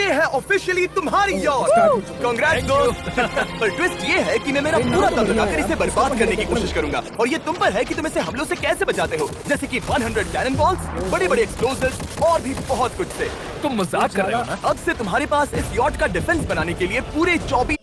ये है ऑफिशियली तुम्हारी यॉट। कांग्रेट्स दोस्त। पर ट्विस्ट ये है कि मैं मेरा पूरा दम लगाकर इसे बर्बाद करने की कोशिश करूंगा और ये तुम पर है कि तुम इसे हमलों से कैसे बचाते हो, जैसे कि 100 कैनन बॉल्स, बड़े-बड़े एक्सप्लोजिव्स और भी बहुत कुछ से। तुम मजाक कर रहे हो ना? अब से तुम्हारे पास इस यॉट का डिफेंस बनाने के लिए पूरे 24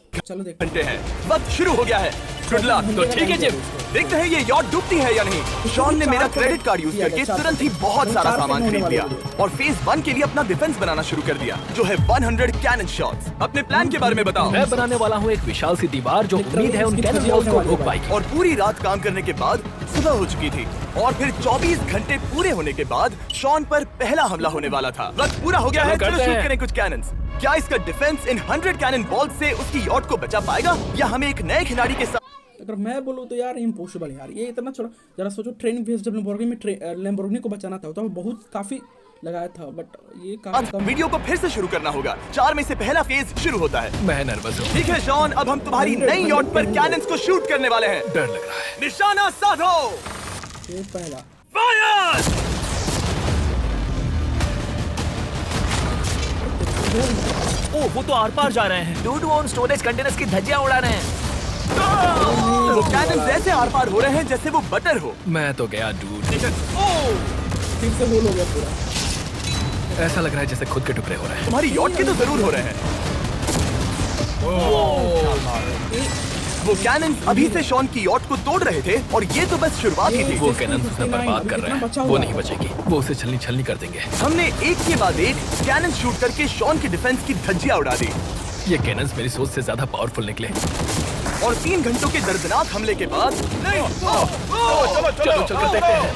घंटे हैं। वक्त शुरू हो गया है। Good luck. तो ठीक है जिम, देखते हैं ये यॉट डूबती है या नहीं। शॉन ने मेरा क्रेडिट कार्ड यूज करके तुरंत ही बहुत सारा सामान खरीद लिया और फेज 1 के लिए अपना डिफेंस बनाना शुरू कर दिया, जो है 100 कैनन शॉट्स। अपने प्लान के बारे में बताओ। मैं बनाने वाला हूँ एक विशाल सी दीवार जो उम्मीद है उन कैनन बॉल्स को रोक पाएगी। और पूरी रात काम करने के बाद सुबह हो चुकी थी और फिर 24 घंटे पूरे होने के बाद शॉन पर पहला हमला होने वाला था। वक्त पूरा हो गया है, चलो शूट करें कुछ कैनन्स। क्या इसका डिफेंस इन 100 कैनन बॉल्स से उसकी यॉट को बचा पाएगा या हमें एक नए खिलाड़ी के साथ? अगर मैं बोलूँ तो यार इम्पॉसिबल यार, ये इतना छोटा। जरा सोचो, ट्रेनिंग फेज जब लैम्बोर्गिनी को बचाना था तो बहुत काफी लगाया था, बट ये काफी कम। वीडियो को फिर से शुरू करना होगा। 4 में से पहला फेज शुरू होता है। मैं नर्वस हूँ। ठीक है शॉन, अब हम तुम्हारी नई यॉट पर कैनन्स को शूट करने वाले हैं। डर लग रहा है। निशाना साधो। ये पहला फायर। ओ, वो तो आर पार जा रहे हैं। डूड वो उन स्टोरेज कंटेनर्स की धज्जियां उड़ा रहे हैं। वो कैनन्स ऐसे आर पार हो रहे हैं जैसे वो बटर हो। मैं तो गया डूड। ठीक से गोल हो गया पूरा। ऐसा लग रहा है जैसे खुद के टुकड़े हो रहे हैं। तुम्हारी यॉट के तो जरूर हो रहे हैं। वो कैनन्स अभी से शॉन की यॉट को तोड़ रहे थे और ये तो बस शुरुआत ही थी। वो कैनन उसने बर्बाद कर रहे हैं। वो नहीं बचेगी। वो उसे छलनी छलनी कर देंगे। हमने एक के बाद एक कैनन शूट करके शॉन की डिफेंस की धज्जियां उड़ा दी। ये कैनन्स मेरी सोच से ज्यादा पावरफुल निकले। और 3 घंटों के दर्दनाक हमले के बाद चलो चलो देखते हैं।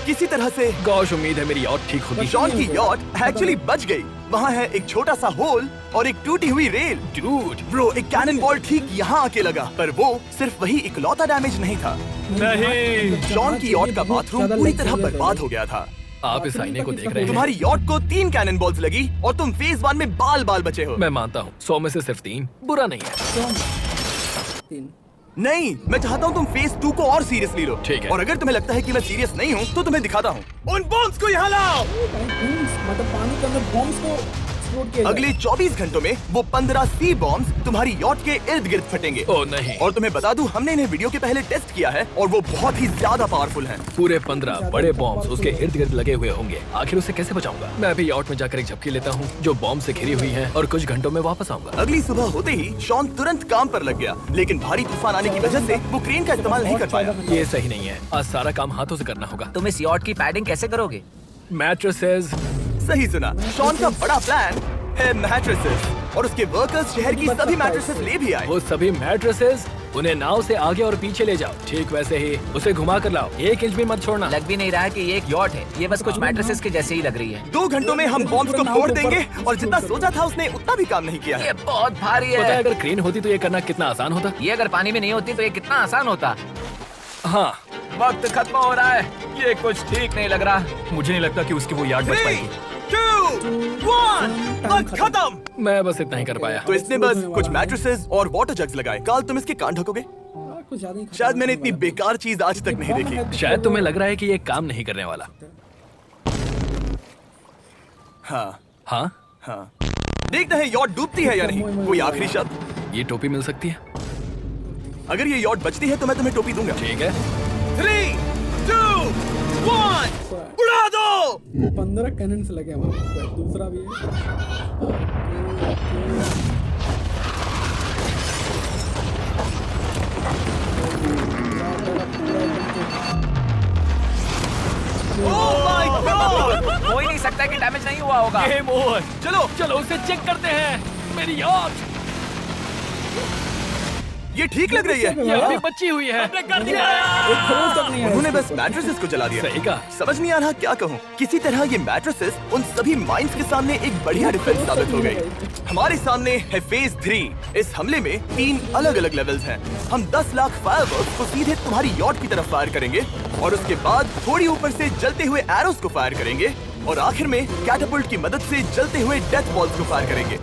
किसी तरह से गॉश, उम्मीद है मेरी यॉट ठीक होगी। शॉन की यॉट एक्चुअली बच गई। वहाँ है एक छोटा सा होल और एक टूटी हुई रेल। डूड ब्रो, एक कैनन बॉल ठीक यहाँ आके लगा, पर वो सिर्फ वही इकलौता डैमेज नहीं था। नहीं। शॉन की यॉट का बाथरूम पूरी तरह बर्बाद हो गया था। आप इस आईने को देख रहे हैं। तुम्हारी यॉट को 3 कैनन बॉल्स लगी और तुम फेज 1 में बाल बाल बचे हो। मैं मानता हूँ 100 में से सिर्फ 3 बुरा नहीं है। 3 नहीं, मैं चाहता हूँ तुम फेज 2 को और सीरियसली लो। ठीक है। और अगर तुम्हें लगता है कि मैं सीरियस नहीं हूँ तो तुम्हें दिखाता हूँ। उन बॉम्ब्स को यहाँ लाओ। मतलब पानी के अंदर बॉम्ब्स को एक्सप्लोड किया। अगले 24 घंटों में वो 15 सी बॉम्ब्स तुम्हारी यॉट के इर्द गिर्द फटेंगे। ओ नहीं। और तुम्हें बता दूं, हमने इन्हें वीडियो के पहले टेस्ट किया है और वो बहुत ही ज्यादा पावरफुल हैं। पूरे 15 बड़े बॉम्ब्स उसके इर्द गिर्द लगे हुए होंगे। आखिर उसे कैसे बचाऊंगा? मैं अभी यॉट में जाकर एक झपकी लेता हूँ जो बॉम्ब से घिरी हुई है और कुछ घंटों में वापस आऊंगा। अगली सुबह होते ही शॉन तुरंत काम पर लग गया, लेकिन भारी तूफान आने की वजह से वो क्रेन का इस्तेमाल नहीं कर पाया। ये सही नहीं है। आज सारा काम हाथों से करना होगा। तुम इस यॉट की पैडिंग कैसे करोगे? मैट्रेसेस। सही सुना, शॉन का बड़ा प्लान है मैट्रेसेस और उसके वर्कर्स शहर की सभी मैट्रेसेस ले भी आए। वो सभी मैट्रेसेस उन्हें नाव से आगे और पीछे ले जाओ। ठीक वैसे ही उसे घुमा कर लाओ। 1 इंच भी मत छोड़ना। लग भी नहीं रहा है कि ये एक यॉट है। ये बस कुछ मैट्रेसेस के जैसे ही लग रही है। 2 घंटों में हम बॉम्ब्स को फोड़ देंगे और जितना सोचा था उसने उतना भी काम नहीं किया ये है। बहुत भारी पता है है। अगर क्रेन होती तो ये करना कितना आसान होता। ये अगर पानी में नहीं होती तो ये कितना आसान होता। हाँ, वक्त खत्म हो रहा है। ये कुछ ठीक नहीं लग रहा। मुझे नहीं लगता कि उसकी वो याद बच 3, पाएगी। 2, 1, वक्त खत्म। मैं बस इतना ही कर पाया। तो इसने बस कुछ मैट्रेसेस और वाटर जग्स लगाए। काल, तुम इसके कान ढकोगे? कुछ ज्यादा ही शायद मैंने इतनी बेकार चीज आज तक नहीं देखी। शायद तुम्हें लग रहा है कि ये काम नहीं करने वाला। हाँ हाँ, हाँ, देखते हैं यॉट डूबती है या नहीं। कोई आखिरी शब्द? ये टोपी मिल सकती है। अगर ये यॉट बचती है तो मैं तुम्हें टोपी दूंगा। ठीक है। 3, 2, 1, उड़ा दो। 15 कैनन से लगे हमारे। दूसरा भी है। Oh my God! हो ही नहीं सकता कि डैमेज नहीं हुआ होगा। Game over. चलो चलो उसे चेक करते हैं। मेरी यॉट ये ठीक लग रही है। ये अभी बची हुई है। कर दिया। एक खरोच तक नहीं है। उन्होंने बस मैट्रेसेस को जला दिया। सही कहा। समझ नहीं आ रहा क्या कहूँ। किसी तरह ये मैट्रेसेस उन सभी माइंस के सामने एक बढ़िया डिफेंस साबित हो गई। हमारे सामने है फेज 3। इस हमले में 3 अलग अलग लेवल्स हैं। हम 10 लाख फायरवर्क्स को सीधे तुम्हारी यॉट की तरफ फायर करेंगे और उसके बाद थोड़ी ऊपर से जलते हुए एरोस को फायर करेंगे और आखिर में कैटापल्ट की मदद से जलते हुए डेथ बॉल्स को फायर करेंगे।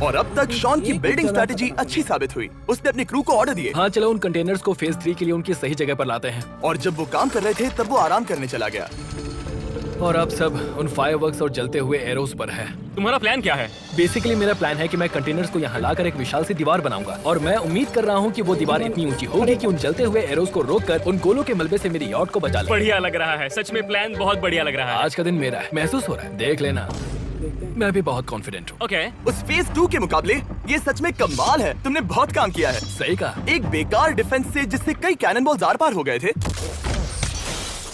और अब तक शॉन की बिल्डिंग स्ट्रेटेजी अच्छी साबित हुई। उसने अपने क्रू को ऑर्डर दिए। हाँ, चलो उन कंटेनर्स को फेज 3 के लिए उनकी सही जगह पर लाते हैं। और जब वो काम कर रहे थे तब वो आराम करने चला गया। और अब सब उन फायरवर्क्स और जलते हुए एरोस पर है। तुम्हारा प्लान क्या है? बेसिकली मेरा प्लान है कि मैं कंटेनर्स को यहाँ लाकर एक विशाल सी दीवार बनाऊंगा और मैं उम्मीद कर रहा हूँ कि वो दीवार इतनी ऊंची होगी कि उन जलते हुए एरोस को रोककर उन गोलों के मलबे से मेरी यॉट को बचा ले। बढ़िया लग रहा है, सच में प्लान बहुत बढ़िया लग रहा है। आज का दिन मेरा है, महसूस हो रहा है, देख लेना। देखते हैं। मैं भी बहुत कॉन्फिडेंट हूँ। ओके, उस फेज 2 के मुकाबले ये सच में कमाल है। तुमने बहुत काम किया है। सही कहा। एक बेकार डिफेंस से जिससे कई कैनन बॉल्स आर पार हो गए थे,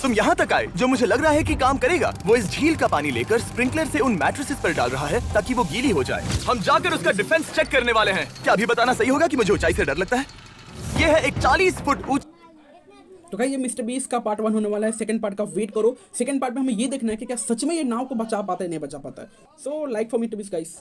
तुम यहाँ तक आए। जो मुझे लग रहा है कि काम करेगा, वो इस झील का पानी लेकर स्प्रिंकलर से उन मैट्रेसेस पर डाल रहा है ताकि वो गीली हो जाए। हम जाकर उसका डिफेंस चेक करने वाले हैं। क्या अभी बताना सही होगा कि मुझे ऊंचाई से डर लगता है? ये है एक 40 फुट ऊंचा। तो गाइस ये मिस्टर बीस्ट का पार्ट 1 होने वाला है। सेकंड पार्ट का वेट करो। सेकंड पार्ट में हमें ये देखना है कि क्या सच में ये नाव को बचा पाता है नहीं बचा पाता है। So like for mister beast guys.